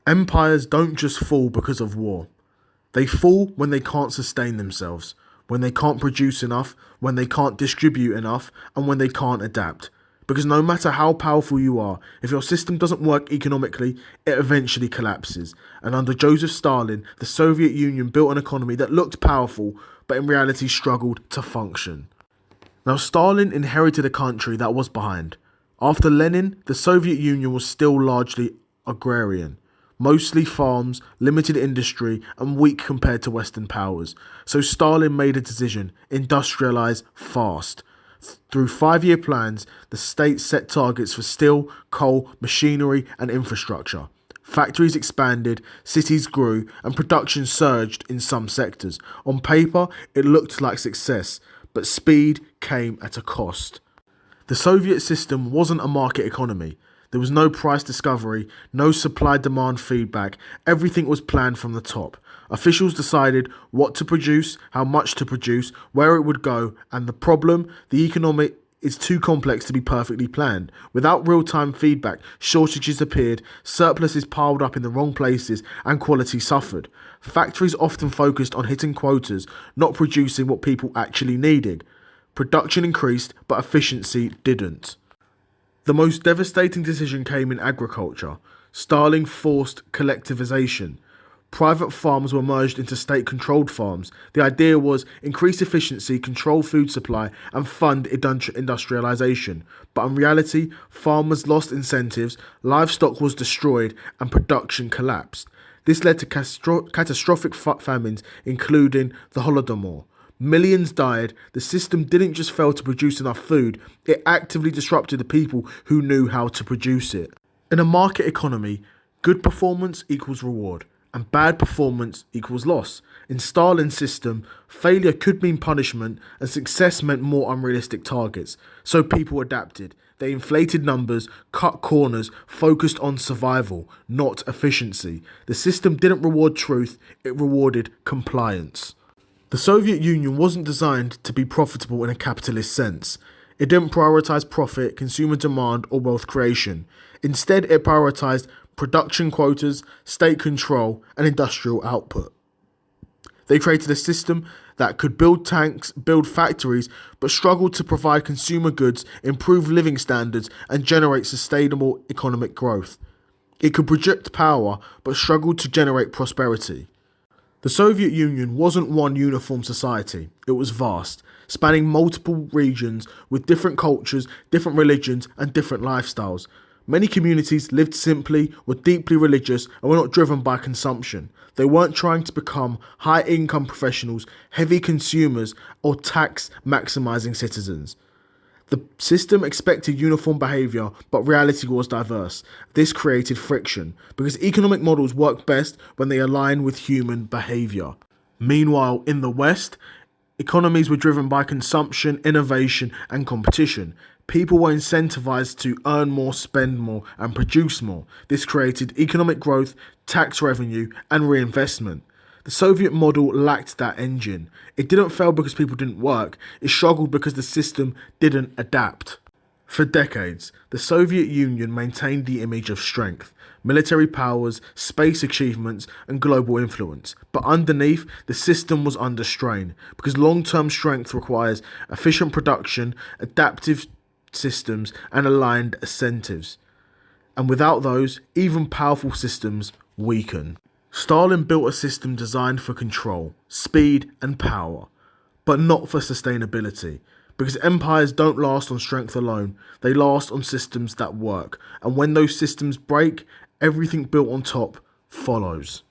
Empires don't just fall because of war. They fall when they can't sustain themselves, when they can't produce enough, when they can't distribute enough, and when they can't adapt. Because no matter how powerful you are, if your system doesn't work economically, it eventually collapses. And under Joseph Stalin, the Soviet Union built an economy that looked powerful, but in reality struggled to function. Now, Stalin inherited a country that was behind. After Lenin, the Soviet Union was still largely agrarian. Mostly farms, limited industry, and weak compared to Western powers. So Stalin made a decision: industrialize fast. Through 5-year plans, the state set targets for steel, coal, machinery, and infrastructure. Factories expanded, cities grew, and production surged in some sectors. On paper, it looked like success, but speed came at a cost. The Soviet system wasn't a market economy. There was no price discovery, no supply-demand feedback. Everything was planned from the top. Officials decided what to produce, how much to produce, where it would go, and the problem, the economy, is too complex to be perfectly planned. Without real-time feedback, shortages appeared, surpluses piled up in the wrong places, and quality suffered. Factories often focused on hitting quotas, not producing what people actually needed. Production increased, but efficiency didn't. The most devastating decision came in agriculture. Stalin forced collectivization. Private farms were merged into state-controlled farms. The idea was increase efficiency, control food supply, and fund industrialization. But in reality, farmers lost incentives, livestock was destroyed, and production collapsed. This led to catastrophic famines, including the Holodomor. Millions died. The system didn't just fail to produce enough food, it actively disrupted the people who knew how to produce it. In a market economy, good performance equals reward, and bad performance equals loss. In Stalin's system, failure could mean punishment, and success meant more unrealistic targets. So people adapted. They inflated numbers, cut corners, focused on survival, not efficiency. The system didn't reward truth, it rewarded compliance. The Soviet Union wasn't designed to be profitable in a capitalist sense. It didn't prioritize profit, consumer demand, or wealth creation. Instead, it prioritized production quotas, state control, and industrial output. They created a system that could build tanks, build factories, but struggled to provide consumer goods, improve living standards, and generate sustainable economic growth. It could project power, but struggled to generate prosperity. The Soviet Union wasn't one uniform society, it was vast, spanning multiple regions with different cultures, different religions, and different lifestyles. Many communities lived simply, were deeply religious, and were not driven by consumption. They weren't trying to become high-income professionals, heavy consumers, or tax-maximizing citizens. The system expected uniform behaviour, but reality was diverse. This created friction, because economic models work best when they align with human behaviour. Meanwhile, in the West, economies were driven by consumption, innovation, and competition. People were incentivized to earn more, spend more, and produce more. This created economic growth, tax revenue, and reinvestment. The Soviet model lacked that engine. It didn't fail because people didn't work, it struggled because the system didn't adapt. For decades, the Soviet Union maintained the image of strength, military powers, space achievements, and global influence. But underneath, the system was under strain, because long-term strength requires efficient production, adaptive systems, and aligned incentives. And without those, even powerful systems weaken. Stalin built a system designed for control, speed, and power, but not for sustainability. Because empires don't last on strength alone, they last on systems that work. And when those systems break, everything built on top follows.